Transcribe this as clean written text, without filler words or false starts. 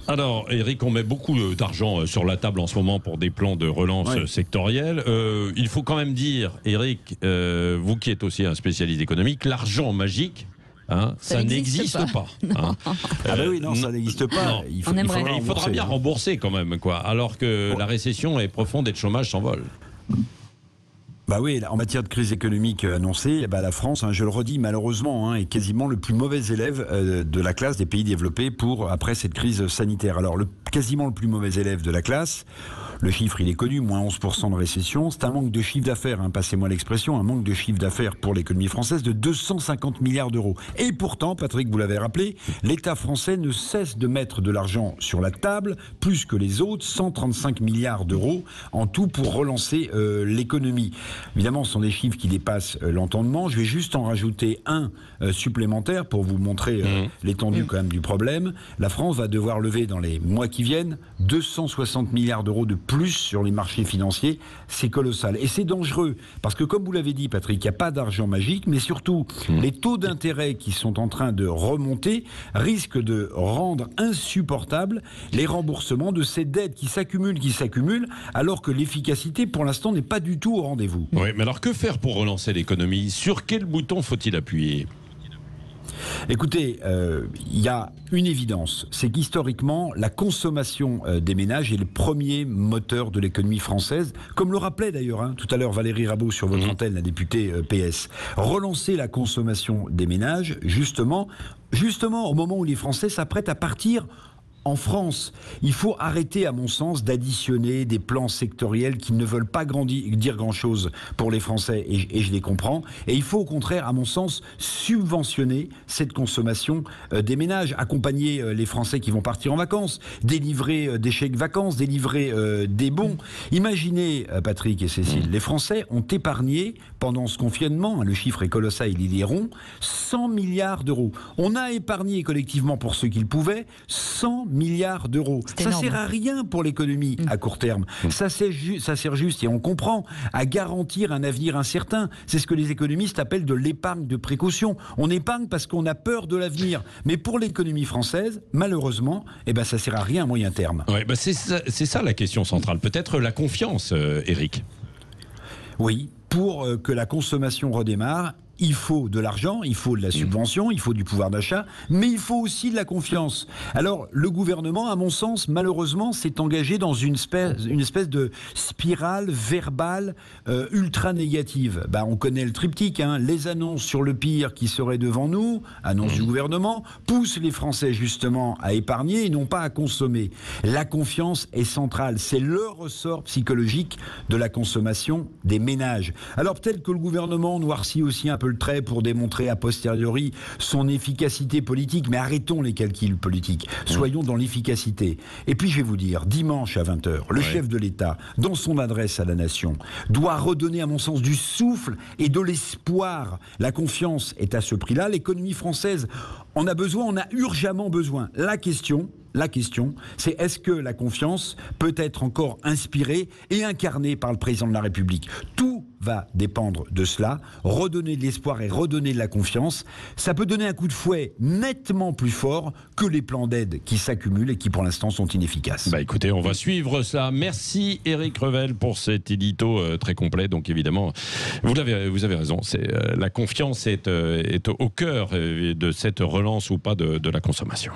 Alors, Eric, on met beaucoup d'argent sur la table en ce moment pour des plans de relance sectoriels. Il faut quand même dire, Eric, vous qui êtes aussi un spécialiste économique, l'argent magique, ça n'existe pas. Ah bah oui, non, ça n'existe pas. Il faudra bien rembourser quand même, quoi. Alors que la récession est profonde et le chômage s'envole. Bah oui, en matière de crise économique annoncée, la France, je le redis malheureusement, est quasiment le plus mauvais élève de la classe des pays développés après cette crise sanitaire. Alors quasiment le plus mauvais élève de la classe, le chiffre il est connu, moins 11% de récession, c'est un manque de chiffre d'affaires, passez-moi l'expression, un manque de chiffre d'affaires pour l'économie française de 250 milliards d'euros. Et pourtant, Patrick, vous l'avez rappelé, l'État français ne cesse de mettre de l'argent sur la table, plus que les autres, 135 milliards d'euros en tout pour relancer l'économie. Évidemment, ce sont des chiffres qui dépassent l'entendement. Je vais juste en rajouter un supplémentaire pour vous montrer l'étendue quand même du problème. La France va devoir lever dans les mois qui viennent 260 milliards d'euros de plus sur les marchés financiers. C'est colossal. Et c'est dangereux parce que, comme vous l'avez dit, Patrick, il n'y a pas d'argent magique, mais surtout, les taux d'intérêt qui sont en train de remonter risquent de rendre insupportables les remboursements de ces dettes qui s'accumulent, alors que l'efficacité, pour l'instant, n'est pas du tout au rendez-vous. Oui, mais alors que faire pour relancer l'économie ? Sur quel bouton faut-il appuyer ? Écoutez, il y a une évidence, c'est qu'historiquement, la consommation des ménages est le premier moteur de l'économie française, comme le rappelait d'ailleurs tout à l'heure Valérie Rabault sur votre antenne, la députée PS. Relancer la consommation des ménages, justement, au moment où les Français s'apprêtent à partir en France. Il faut arrêter, à mon sens, d'additionner des plans sectoriels qui ne veulent pas dire grand-chose pour les Français, et je les comprends. Et il faut au contraire, à mon sens, subventionner cette consommation des ménages, accompagner les Français qui vont partir en vacances, délivrer des chèques vacances, délivrer des bons. Imaginez, Patrick et Cécile, les Français ont épargné pendant ce confinement, le chiffre est colossal, il est rond, 100 milliards d'euros. On a épargné collectivement, pour ceux qui le pouvaient, 100 milliards d'euros. Ça sert à rien pour l'économie à court terme. Ça sert juste, et on comprend, à garantir un avenir incertain. C'est ce que les économistes appellent de l'épargne de précaution. On épargne parce qu'on a peur de l'avenir. Mais pour l'économie française, malheureusement, ça sert à rien à moyen terme. Ouais, c'est ça la question centrale. Peut-être la confiance, Eric. Oui, pour que la consommation redémarre, il faut de l'argent, il faut de la subvention, il faut du pouvoir d'achat, mais il faut aussi de la confiance. Alors, le gouvernement, à mon sens, malheureusement, s'est engagé dans une espèce de spirale verbale ultra négative. On connaît le triptyque, les annonces sur le pire qui serait devant nous, annonces du gouvernement, poussent les Français justement à épargner et non pas à consommer. La confiance est centrale, c'est le ressort psychologique de la consommation des ménages. Alors peut-être que le gouvernement noircit aussi un peu le trait pour démontrer a posteriori son efficacité politique, mais arrêtons les calculs politiques, soyons dans l'efficacité. Et puis je vais vous dire, dimanche à 20h, le chef de l'État, dans son adresse à la nation, doit redonner à mon sens du souffle et de l'espoir. La confiance est à ce prix-là, l'économie française en a besoin, on a urgemment besoin. La question, c'est est-ce que la confiance peut être encore inspirée et incarnée par le président de la République ? Tout va dépendre de cela. Redonner de l'espoir et redonner de la confiance, ça peut donner un coup de fouet nettement plus fort que les plans d'aide qui s'accumulent et qui pour l'instant sont inefficaces. Écoutez, on va suivre ça. Merci Eric Revel pour cet édito très complet. Donc évidemment, vous avez raison. La confiance est au cœur de cette relance ou pas de la consommation.